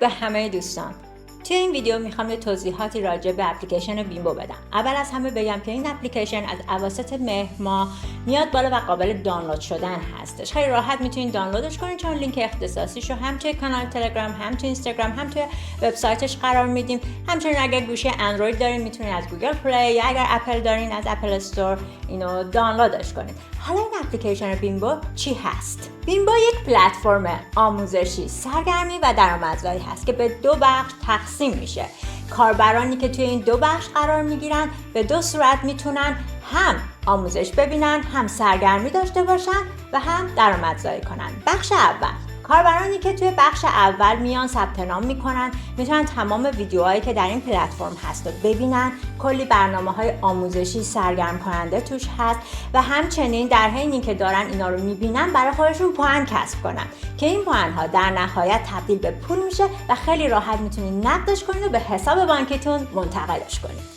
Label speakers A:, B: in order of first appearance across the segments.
A: به همه دوستان. توی این ویدیو میخوام یه توضیحاتی راجع به اپلیکیشن بیمبو بدم. اول از همه بگم که این اپلیکیشن از اواسط مهر ماه میاد بالا و قابل دانلود شدن هستش. خیلی راحت میتونید دانلودش کنید چون لینک اختصاصیشو هم توی کانال تلگرام، هم توی اینستاگرام، هم توی وبسایتش قرار میدیم. همچنین اگر گوشی اندروید دارین میتونید از گوگل پلی یا اگر اپل دارین از اپل استور اینو دانلودش کنید. حالا این اپلیکیشن بیمبو چی هست؟ بیمبو یک پلتفرم آموزشی، سرگرمی و درآمدزایی هست که به دو بخش تقسیم میشه. کاربرانی که توی این دو بخش قرار میگیرن به دو صورت میتونن هم آموزش ببینن، هم سرگرمی داشته باشن و هم درآمدزایی کنن. بخش اول، کاربرانی که توی بخش اول میان ثبت نام میکنن میتونن تمام ویدیوهایی که در این پلتفرم هست رو ببینن. کلی برنامه‌های آموزشی سرگرم کننده توش هست و همچنین در حینی که دارن اینا رو میبینن برای خودشون پوان کسب کنن که این پوان‌ها در نهایت تبدیل به پول میشه و خیلی راحت میتونید نقدش کنید و به حساب بانکیتون منتقلش کنید.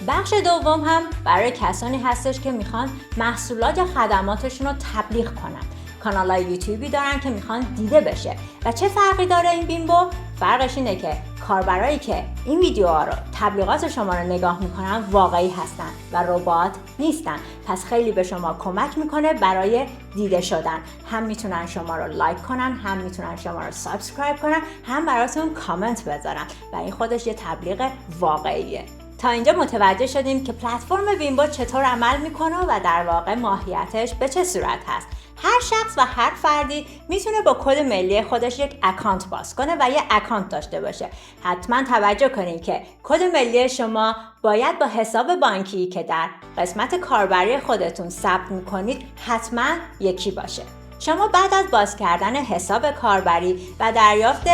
A: بخش دوم هم برای کسانی هستش که میخوان محصولات یا خدماتشون رو تبلیغ کنن. کانال‌های یوتیوبی دارن که میخوان دیده بشه. و چه فرقی داره این بیمبو؟ فرقش اینه که کاربرایی که این ویدیوها رو، تبلیغات شما رو نگاه میکنن واقعی هستن و ربات نیستن. پس خیلی به شما کمک میکنه برای دیده شدن. هم میتونن شما رو لایک کنن، هم میتونن شما رو سابسکرایب کنن، هم براتون کامنت بذارن و این خودش یه تبلیغ واقعیه. تا اینجا متوجه شدیم که پلتفرم بیمبو چطور عمل میکنه و در واقع ماهیتش به چه صورت هست. هر شخص و هر فردی میتونه با کد ملی خودش یک اکانت باز کنه و یک اکانت داشته باشه. حتما توجه کنید که کد ملی شما باید با حساب بانکی که در قسمت کاربری خودتون ثبت میکنید حتما یکی باشه. شما بعد از باز کردن حساب کاربری و دریافت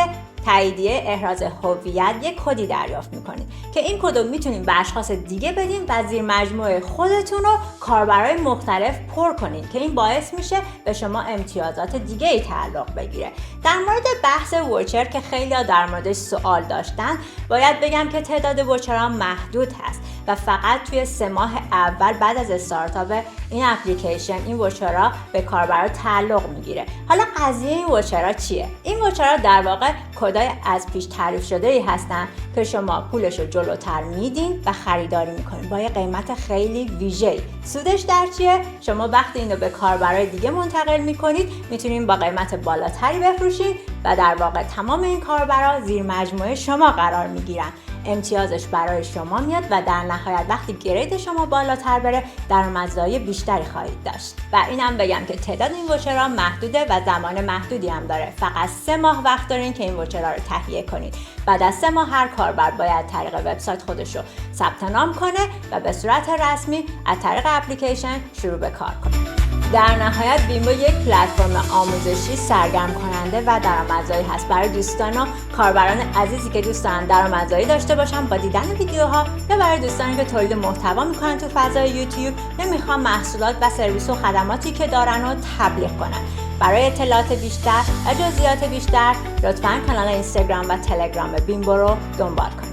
A: تاییدیه احراز هویت یک کدی دریافت میکنید که این کد رو میتونید به اشخاص دیگه بدین و زیر مجموعه خودتون رو کاربرای مختلف پر کنید که این باعث میشه به شما امتیازات دیگه ای تعلق بگیره. در مورد بحث ووچر که خیلی در موردش سوال داشتن، باید بگم که تعداد ووچرها محدود هست و فقط توی 3 ماه اول بعد از استارتاپ این اپلیکیشن این ووچرها به کاربرا تعلق میگیره. حالا قضیه این ووچرها چیه؟ این ووچرها در واقع کدای از پیش تعریف شده ای هستن که شما پولش رو جلوتر میدین و خریداری میکنین با یه قیمت خیلی ویژه‌ای. سودش در چیه؟ شما وقتی اینو به کاربرای دیگه منتقل میکنید میتونین با قیمت بالاتری بفروشین و در واقع تمام این کاربرا زیر مجموعه شما قرار میگیرن. امتیازش برای شما میاد و در نهایت وقتی گرید شما بالاتر بره درآمدزایی بیشتری خواهید داشت. و اینم بگم که تعداد این ووچرها محدوده و زمان محدودی هم داره. فقط 3 ماه وقت دارین که این ووچرها رو تهیه کنید. بعد از 3 ماه هر کاربر باید طریق وبسایت خودش رو ثبت نام کنه و به صورت رسمی از طریق اپلیکیشن شروع به کار کنه. در نهایت بیمبو یک پلتفرم آموزشی سرگرم کننده و درآمدزایی هست برای دوستان و کاربران عزیزی که دوست دارن درآمدزایی داشته باشن با دیدن ویدیوها، یا برای دوستانی که تولید محتوا میکنن تو فضای یوتیوب یا میخوان محصولات و سرویس و خدماتی که دارن رو تبلیغ کنن. برای اطلاعات بیشتر و جزئیات بیشتر لطفاً کانال اینستاگرام و تلگرام بیمبو رو دنبال کنید.